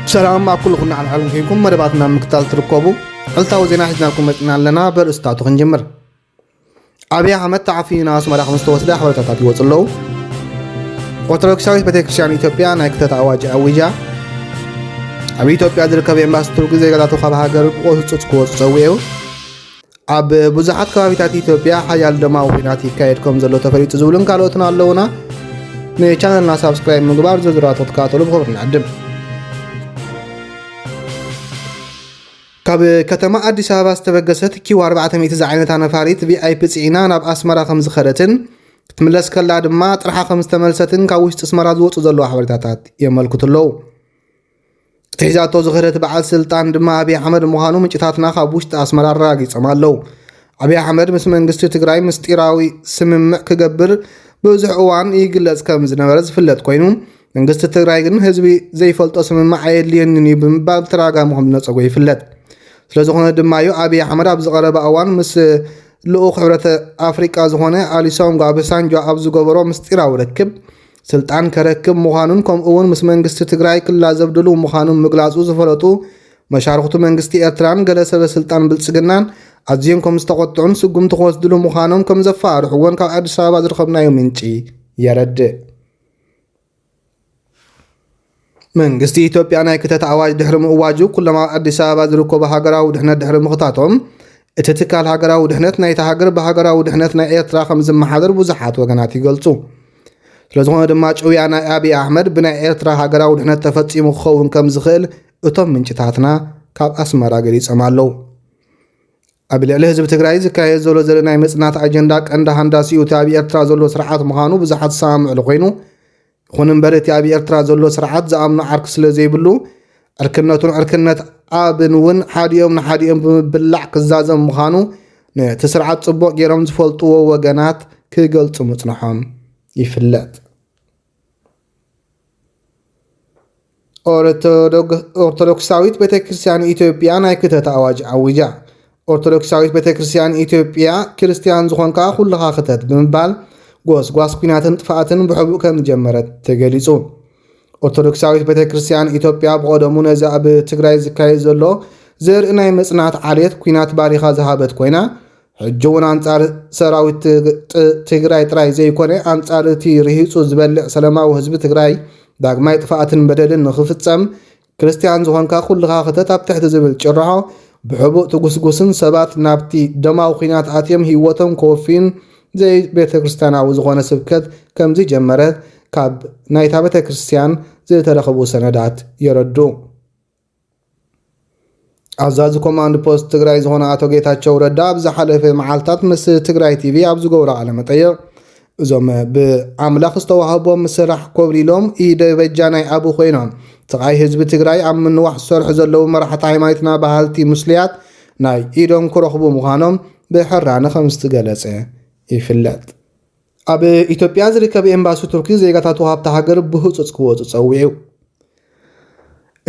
سلام مع كلكم على العالم كيكم مرباتنا مكتال تركبوا قلتاو زينا حجنا لكم متنا لنا برستاتو خنجمر أبي أحمد تعفي ناس مرا 5 توسدا حوالتات يوصلوا أورثودوكساويت ቤተክርስቲያን ኢትዮጵያ ናይ ክተት ኣዋጅ ኣዊጃ ኣብ ኢትዮጵያ ዝርከብ ኤምባሲ ቱርክ ዜጋታቱ ካብ ሃገር ቆፅፅ ክወፁ ፀዊዑ ኣብ ብዙሓት ከባቢታት ኢትዮጵያ ሓያል ደማዊ ኩናት ይካየድ ከም ዘሎ ተፈሊጡ ዝብሉን ካልኦትን ኣለውና ንቻነልና ሳብስክራይብ ምግባር ዝርዝራቱ ተካተሉ ብኽብሪ ንዕድም ካብ ከተማ ኣዲስ ኣበባ ዝተበገሰት ኪው 400 ዝዓይነታ ነፋሪት ቪአይፒ ጽዒና ናብ ኣስመራ ከም ዝኸደትን ክትምለስ ከላ ድማ ጥርሓ ከም ዝተመልሰትን ካብ ውሽጢ ኣስመራ ዝወፁ ዘለዋ ሓበሬታታት የመልክቱ ኣለዉ ትሒዛቶ ዝኽደት በዓል ስልጣን ድማ ኣብይ ኣሕመድ ምዃኑ ምንጭታትና ካብ ውሽጢ ኣስመራ ኣረጋጊፆም ኣለዉ ኣብይ ኣሕመድ ምስ መንግስቲ ትግራይ ምስጢራዊ ስምምዕ ክገብር ብዙሕ እዋን ይግለጽ ከም ዝነበረ ዝፍለጥ ኮይኑ መንግስቲ ትግራይ ግን ህዝቢ ዘይፈልጦ ስምምዕ ኣየድልየንን እዩ ብምባል ተራጋሚ ከም ዝነፀጎ ይፍለጥ ስለዝኾነ ድማ እዩ ኣብይ ኣሕመድ ኣብ ዝቐረበ እዋን ምስ ልኡኽ ሕብረት ኣፍሪቃ ዝኾነ ኣሊሶንጎ ኦባሳንጆ ኣብ ዝገበሮ ምስጢራዊ ርክብ ስልጣን ከረክብ ምዃኑን ከምኡውን ምስ መንግስቲ ትግራይ ክላዘብድሉ ምዃኑን ምግላፁ ዝፈለጡ መሻርክቱ መንግስቲ ኤርትራን ገለ ሰበ ስልጣን ብልፅግናን ኣዝዮም ከም ዝተቆጥዑን ስጉምቲ ክወስድሉ ምዃኖም ከም ዘፋርሕዎን ካብ ኣዲስ ኣበባ ዝረኸብናዮ ምንጪ የረድእ መንግስቲ ኢትዮጵያ ናይ ክተት ኣዋጅ ድሕሪ ምእዋጁ ኩሎም ኣብ ኣዲስ ኣበባ ዝርከቡ ሃገራዊ ድሕነት ድሕሪ ምኽታቶም እቲ ትካል ሃገራዊ ድሕነት ናይቲ ሃገር ብሃገራዊ ድሕነት ናይ ኤርትራ ከም ዝመሓደር ብዙሓት ወገናት ይገልጹ ስለዝኾነ ድማ ጭውያ ናይ ኣብይ ኣሕመድ ብናይ ኤርትራ ሃገራዊ ድሕነት ተፈፂሙ ክኸውን ከም ዝኽእል እቶም ምንጭታትና ካብ ኣስመራ ገሊፆም ኣለዉ ኣብ ልዕሊ ህዝቢ ትግራይ ዝካየድ ዘሎ ዘለ ናይ መፅናት ኣጀንዳ ቀንዲ ሃንዳሲኡ እቲ ኣብ ኤርትራ ዘሎ ስርዓት ምዃኑ ብዙሓት ዝሰማምዕሉ ኮይኑ ይኹን እምበር እቲ ኣብ ኤርትራ ዘሎ ስርዓት ዝኣምኖ ዓርኪ ስለ ዘይብሉ ዕርክነቱን ዕርክነት ኣብን እውን ሓዲኦም ንሓዲኦም ብምብላዕ ክዛዘም ምዃኑ ነቲ ስርዓት ፅቡቕ ገይሮም ዝፈልጥዎ ወገናት ክገልፁ ምፅንሖም ይፍለጥ ኦርቶዶክሳዊት ቤተክርስቲያን ኢትዮጵያ ናይ ክተት ኣዋጅ ኣዊጃ ኦርቶዶክሳዊት ቤተክርስቲያን ኢትዮጵያ ክርስቲያን ዝኾንካ ኩልኻ ክተት ብምባል ጎስጓስ ኩናትን ጥፋኣትን ብሕቡእ ከም ዝጀመረት ተገሊጹ ኦርቶዶክሳዊት ቤተክርስቲያን ኢትዮጵያ ብቐደሙ ነዚ ኣብ ትግራይ ዝካየድ ዘሎ ዘርኢ ናይ መፅናት ዓልየት ኩናት ባሪኻ ዝሃበት ኮይና ሕጂ እውን ኣንጻር ሰራዊት ትግራይ ጥራይ ዘይኮነ ኣንጻር እቲ ርሂፁ ዝበልዕ ሰላማዊ ህዝቢ ትግራይ ዳግማይ ጥፋኣትን በደልን ንኽፍፀም ክርስቲያን ዝኾንካ ኩልኻ ክተት ኣብ ትሕቲ ዝብል ጭርሖ ብሕቡእ ትጉስጉስን ሰባት ናብቲ ደማዊ ኩናት ኣትዮም ሂወቶም ከወፊን ዘይ ቤተክርስትያናዊ ዝኾነ ስብከት ከምዚ ጀመረት ካብ ናይታ ቤተክርስትያን ዝተረኸቡ ሰነዳት የረዱ ኣዛዚ ኮማንድ ፖስት ትግራይ ዝኾነ ኣቶ ጌታቸው ረዳ ኣብ ዝሓለፈ መዓልታት ምስ ትግራይ ቲቪ ኣብ ዝገብሮ ቃለ መጠይቕ እዞም ብኣምላኽ ዝተዋህቦም ስራሕ ኮብሊሎም ኢደበጃ ናይ ኣቡ ኮይኖም ትግራይ ህዝቢ ትግራይ ኣብ ምንዋሕ ዝሰርሑ ዘለዉ መራሕቲ ሃይማኖትና ባህልቲ ሙስልያት ናይ ኢዶም ክረኽቡ ምዃኖም ብሕራነ ከም ዝተገለጸ ይፍለጥ ኣብ ኢትዮጵያ ዝርከብ ኤምባሲ ቱርኪ ዜጋታቱ ሃብቲ ሃገር ብህፁፅ ክወፁ ፀዊዑ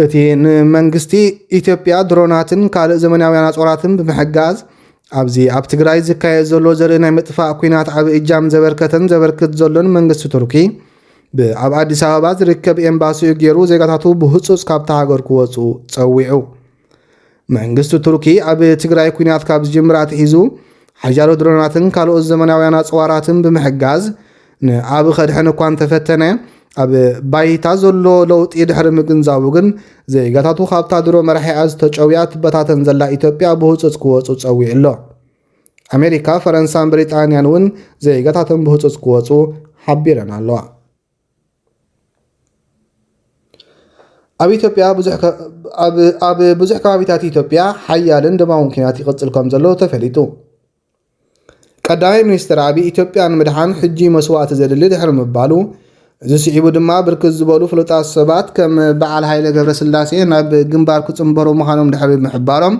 እቲ ንመንግስቲ ኢትዮጵያ ድሮናትን ካልእ ዘመናውያን ኣፅዋራትን ብምሕጋዝ ኣብዚ ኣብ ትግራይ ዝካየድ ዘሎ ዘርኢ ናይ ምጥፋእ ኩናት ዓብ እጃም ዘበርክት ዘሎን መንግስቲ ቱርኪ ኣብ ኣዲስ ኣበባ ዝርከብ ኤምባሲኡ ገይሩ ዜጋታቱ ብህፁፅ ካብቲ ሃገር ክወፁ ፀዊዑ መንግስቲ ቱርኪ ኣብ ትግራይ ኩናት ካብ ዝጅምራ ትሒዙ ሓያሎ ድሮናትን ካልኦት ዘመናውያን ኣፅዋራትን ብምሕጋዝ ንኣብ ኸድሕን እኳ እንተፈተነ ኣብ ባይታ ዘሎ ለውጢ ድሕሪ ምግንዛቡ ግን ዜጋታቱ ካብታ ድሮ መራሒኣ ዝተጨውያ ትበታተን ዘላ ኢትዮጵያ ብህፁፅ ክወፁ ፀዊዑ ኣሎ ኣሜሪካ ፈረንሳን ብሪጣንያን እውን ዜጋታትን ብህፁፅ ክወፁ ሓቢረን ኣለዋ ኣብ ኢትዮጵያ ኣብ ብዙሕ ከባቢታት ኢትዮጵያ ሓያልን ደማውን ኩናት ይቕፅል ከም ዘሎ ተፈሊጡ ቀዳማይ ሚኒስትር ኣብይ ኢትዮጵያ ንምድሓን ሕጂ መስዋእቲ ዘድሊ ድሕሪ ምባሉ እዚ ስዒቡ ድማ ብርክት ዝበሉ ፍሉጣት ሰባት ከም በዓል ሃይለ ገብረስላሴ ናብ ግንባር ክፅምበሩ ምዃኖም ድሕሪ ምሕባሮም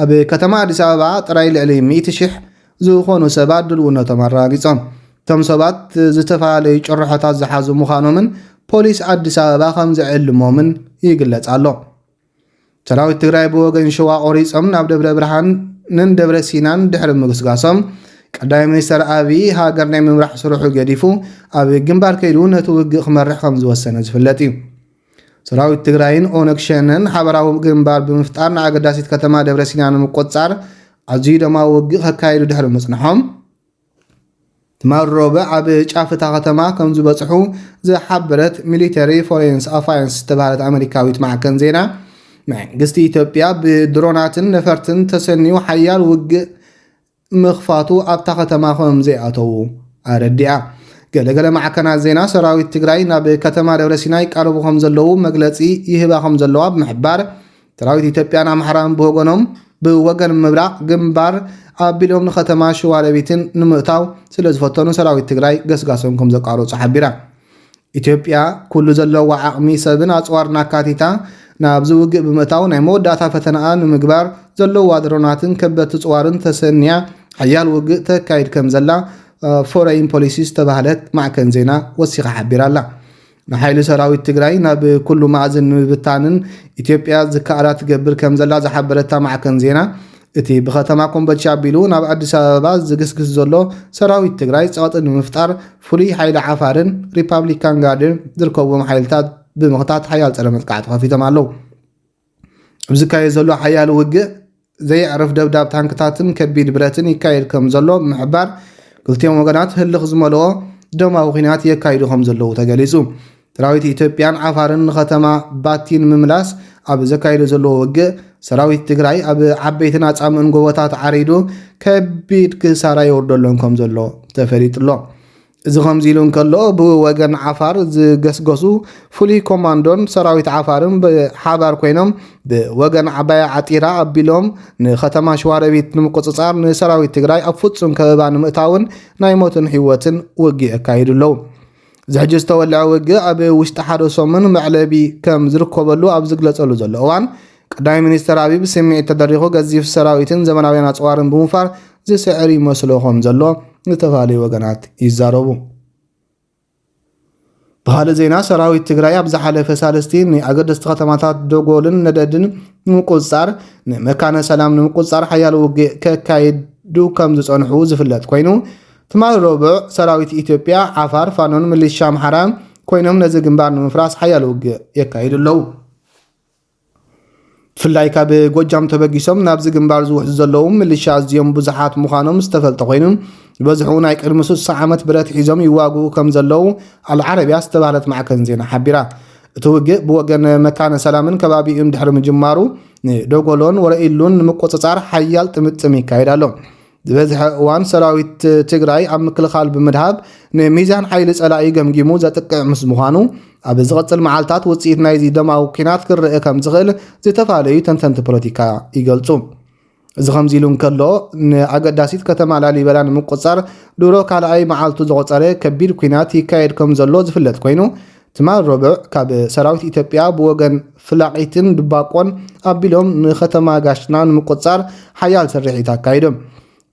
ኣብ ከተማ ኣዲስ ኣበባ ጥራይ ልዕሊ 100,000 ዝኾኑ ሰባት ድልውነቶም ኣረጋጊፆም እቶም ሰባት ዝተፈላለዩ ጭርሖታት ዝሓዙ ምዃኖምን ፖሊስ ኣዲስ ኣበባ ከም ዘዕልሞምን ይግለጽ ኣሎ ሰራዊት ትግራይ ብወገን ሸዋ ቆሪፆም ናብ ደብረ ብርሃንን ደብረ ሲናን ድሕሪ ምግስጋሶም ቀዳማይ ሚኒስትር ኣብይ ሃገር ናይ ምምራሕ ስርሑ ገዲፉ ኣብ ግንባር ከይዱ ነቲ ውግእ ክመርሕ ከም ዝወሰነ ዝፍለጥ እዩ ሰራዊት ትግራይን ኦነግ ሸነን ሓበራዊ ግንባር ብምፍጣር ንኣገዳሲት ከተማ ደብረ ሲና ንምቆፃር ኣዝዩ ደማዊ ውግእ ከካይዱ ድሕሪ ምጽንሖም ትማል ሮብዕ ኣብ ጫፍታ ከተማ ከም ዝበፅሑ ዝሓበረት ሚሊተሪ ፎሬንስ ኣፋያንስ ዝተባሃለት ኣሜሪካዊት ማዕከን ዜና መንግስቲ ኢትዮጵያ ብድሮናትን ነፈርትን ተሰኒዩ ሓያል ውግእ ምኽፋቱ ኣብታ ከተማ ከም ዘይኣተዉ ኣረዲኣ ገለገለ ማዕከናት ዜና ሰራዊት ትግራይ ናብ ከተማ ደብረ ሲና ይቃረቡ ከም ዘለዉ መግለፂ ይህባ ከም ዘለዋ ብምሕባር ሰራዊት ኢትዮጵያን ኣምሓራን ብወገን ምብራቅ ግንባር ኣቢሎም ንከተማ ሸዋሮቢትን ንምእታው ስለ ዝፈተኑ ሰራዊት ትግራይ ገስጋሶም ከም ዘቃርፁ ሓቢራ ኢትዮጵያ ኩሉ ዘለዎ ዓቕሚ ሰብን ኣፅዋርን ኣካቲታ ናብ ዝውግእ ብምእታው ናይ መወዳእታ ፈተናኣ ንምግባር ዘለዋ ድሮናትን ከበድቲ ፅዋርን ተሰንያ ሓያል ውግእ ተካይድ ከም ዘላ ፎሬን ፖሊሲ ዝተባሃለት ማዕከን ዜና ወሲኻ ሓቢራ ኣላ ንሓይሊ ሰራዊት ትግራይ ናብ ኩሉ ማዕዝን ንምብታንን ኢትዮጵያ ዝከኣላ ትገብር ከም ዘላ ዝሓበረታ ማዕከን ዜና እቲ ብከተማ ኮምቦልቻ ኣቢሉ ናብ ኣዲስ ኣበባ ዝግስግስ ዘሎ ሰራዊት ትግራይ ፀቕጢ ንምፍጣር ፍሉይ ሓይሊ ዓፋርን ሪፓብሊካን ጋርድን ዝርከብዎም ሓይልታት ብምኽታት ሓያል ፀረ መጥቃዕቲ ከፊቶም ኣለዉ ኣብዚ ካየድ ዘሎ ሓያል ውግእ ዘይዕርፍ ደብዳብ ታንክታትን ከቢድ ብረትን ይካየድ ከም ዘሎ ምሕባር ክልቲኦም ወገናት ህልኽ ዝመልኦ ደማዊ ኩናት የካይዱ ከም ዘለዉ ተገሊጹ ሰራዊት ኢትዮጵያን ዓፋርን ንከተማ ባቲን ምምላስ ኣብ ዘካይዱ ዘለዎ ውግእ ሰራዊት ትግራይ ኣብ ዓበይትን ኣጻምዕን ጎቦታት ዓሪዱ ከቢድ ክሳራ የወርደሎም ከም ዘሎ ተፈሊጡሎ እዚ ከምዚ ኢሉ እንከሎ ብወገን ዓፋር ዝገስገሱ ፍሉይ ኮማንዶን ሰራዊት ዓፋርን ብሓባር ኮይኖም ብወገን ዓባያ ዓጢራ ኣቢሎም ንከተማ ሸዋሮቢት ንምቁፅፃር ንሰራዊት ትግራይ ኣብ ፍጹም ከበባ ንምእታውን ናይ ሞትን ህይወትን ውግእ ኣካይዱ ኣለዉ ዝሕጂ ዝተወልዐ ውግእ ኣብ ውሽጢ ሓደ ሰሙን መዕለቢ ከም ዝርከበሉ ኣብ ዝግለጸሉ ዘሎ እዋን ቀዳማይ ሚኒስትር አብይ ብስምዒት ተደሪኹ ገዚፍ ሰራዊትን ዘመናውያን ኣፅዋርን ብምፋር ዝስዕር ይመስሎ ከም ዘሎ ዝተፋለዩ ወገናት ይዛረቡ ብካልእ ዜና ሰራዊት ትግራይ ኣብ ዝሓለፈ ሳለስቲ ንኣገደስቲ ከተማታት ደጎልን ነደድን ንምቁፅፃር ንመካነ ሰላም ንምቁፅፃር ሓያል ውግእ ከካይዱ ከም ዝፀንሑ ዝፍለጥ ኮይኑ ትማል ሮብዕ ሰራዊት ኢትዮጵያ ዓፋር ፋኖን ሚሊሻ ኣምሓራን ኮይኖም ነዚ ግንባር ንምፍራስ ሓያል ውግእ የካይዱ ኣለዉ ብፍላይ ካብ ጎጃም ተበጊሶም ናብዚ ግንባር ዝውሕዙ ዘለዉ ሚሊሻ ኣዝዮም ብዙሓት ምዃኖም ዝተፈልጠ ኮይኑ ዝበዝሑ ናይ ቅድሚ 60 ዓመት ብረት ሒዞም ይዋግኡ ከም ዘለዉ ኣልዓረብያ ዝተባሃለት ማዕከን ዜና ሓቢራ እቲ ውግእ ብወገን መካነ ሰላምን ከባቢኡን ድሕሪ ምጅማሩ ንደጎሎን ወረኢሉን ንምቁፅፃር ሓያል ጥምጥም ይካየድ ኣሎ ዝበዝሐ እዋን ሰራዊት ትግራይ ኣብ ምክልኻል ብምድሃብ ንሚዛን ሓይሊ ፀላኢ ገምጊሙ ዘጥቅዕ ምስ ምዃኑ ኣብ ዝቐፅል መዓልታት ውፅኢት ናይዚ ደማዊ ኩናት ክርአ ከም ዝኽእል ዝተፈላለዩ ተንተንቲ ፖለቲካ ይገልጹ እዚ ከምዚ ኢሉ እንከሎ ንኣገዳሲት ከተማ ላሊበላ ንምቁፅፃር ድሮ ካልኣይ መዓልቱ ዝቆፀረ ከቢድ ኩናት ይካየድ ከም ዘሎ ዝፍለጥ ኮይኑ ትማል ሮብዕ ካብ ሰራዊት ኢትዮጵያ ብወገን ፍላቂትን ድባቆን ኣቢሎም ንከተማ ጋሽና ንምቁፅፃር ሓያል ስርሒት ኣካይዶም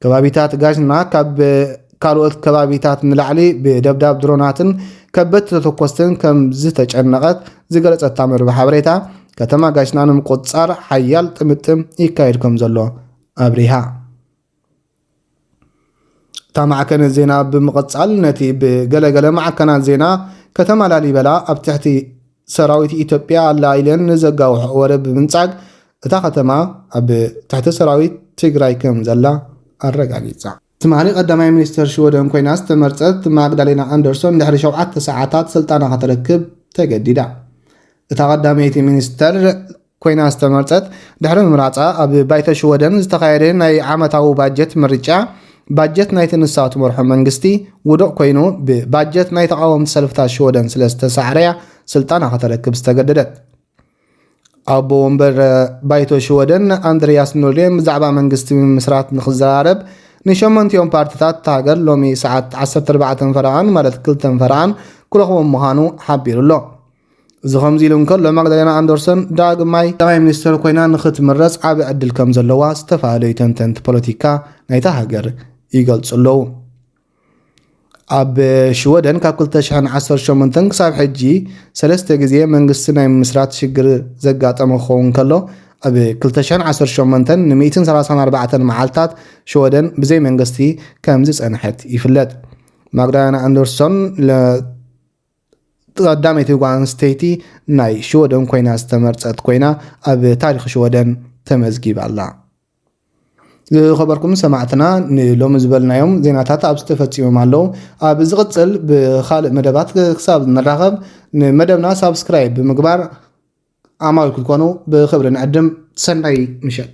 ከባቢታት ጋሽና ካብ ካልኦት ከባቢታት ንላዕሊ ብደብዳብ ድሮናትን ከበድቲ ተተኮስትን ከም ዝተጨነቐት ዝገለፀታ መርበ ሓበሬታ ከተማ ጋሽና ንምቁፅፃር ሓያል ጥምጥም ይካየድ ከም ዘሎ ኣብሪሃ እታ ማዕከነ ዜና ብምቕፃል ነቲ ብገለገለ ማዕከናት ዜና ከተማ ላሊበላ ኣብ ትሕቲ ሰራዊት ኢትዮጵያ ኣላኢለን ንዘጋውሑ ወረብ ብምንጻግ እታ ከተማ ኣብ ትሕቲ ሰራዊት ትግራይ ከም ዘላ ኣረጋጊፃ ትማሊ ቀዳማይ ሚኒስትር ሽወደን ኮይና ዝተመርፀት ማግዳሌና ኣንደርሶን ድሕሪ 7 ሰዓታት ስልጣና ክትረክብ ተገዲዳ እታ ቀዳመይቲ ሚኒስትር ኮይና ዝተመርፀት ድሕሪ ምምራፃ ኣብ ባይተ ሽወደን ዝተኻየደ ናይ ዓመታዊ ባጀት ምርጫ ባጀት ናይ ትንሳቱ መርሖ መንግስቲ ውዱእ ኮይኑ ብባጀት ናይ ተቃወምቲ ሰልፍታት ሽወደን ስለ ዝተሳዕረያ ስልጣና ክትረክብ ዝተገደደት ኣቦ ወንበር ባይቶ ሽወደን ኣንድሪያስ ኖርዴን ብዛዕባ መንግስቲ ምስራት ንክዘራረብ ንሸመንቲኦም ፓርቲታት ሃገር ሎሚ ሰዓት 14 ፈረቓን ማለት 2 ፈረቓን ኩረኽቦም ምዃኑ ሓቢሩ ኣሎ እዚ ከምዚ ኢሉ እንከሎ ማግዳሌና ኣንደርሰን ዳግማይ ቀዳማይ ሚኒስትር ኮይና ንክትምረፅ ዓብ ዕድል ከም ዘለዋ ዝተፈላለዩ ተንተንቲ ፖለቲካ ናይታ ሃገር ይገልጹ ኣለዉ ኣብ ሽወደን ካብ 2018 ክሳብ ሕጂ 3 ግዜ መንግስቲ ናይ ምስራት ሽግር ዘጋጠመ ክኸውን ከሎ ኣብ 2018 ን134 መዓልታት ሽወደን ብዘይ መንግስቲ ከም ዝፀንሐት ይፍለጥ ማግዳሌና ኣንደርሶን ቀዳመይቲ ጓል ኣንስተይቲ ናይ ሽወደን ኮይና ዝተመርፀት ኮይና ኣብ ታሪክ ሽወደን ተመዝጊባ ኣላ። ዝኸበርኩም ሰማዕትና ንሎሚ ዝበልናዮም ዜናታት ኣብ ዝተፈፂሞም ኣለዉ። ኣብ ዝቕፅል ብካልእ መደባት ክሳብ ንራኸብ ንመደብና ሳብስክራይብ ብምግባር ዓማዊል ክትኮኑ ብክብሪ ንዕድም። ሰናይ ምሸት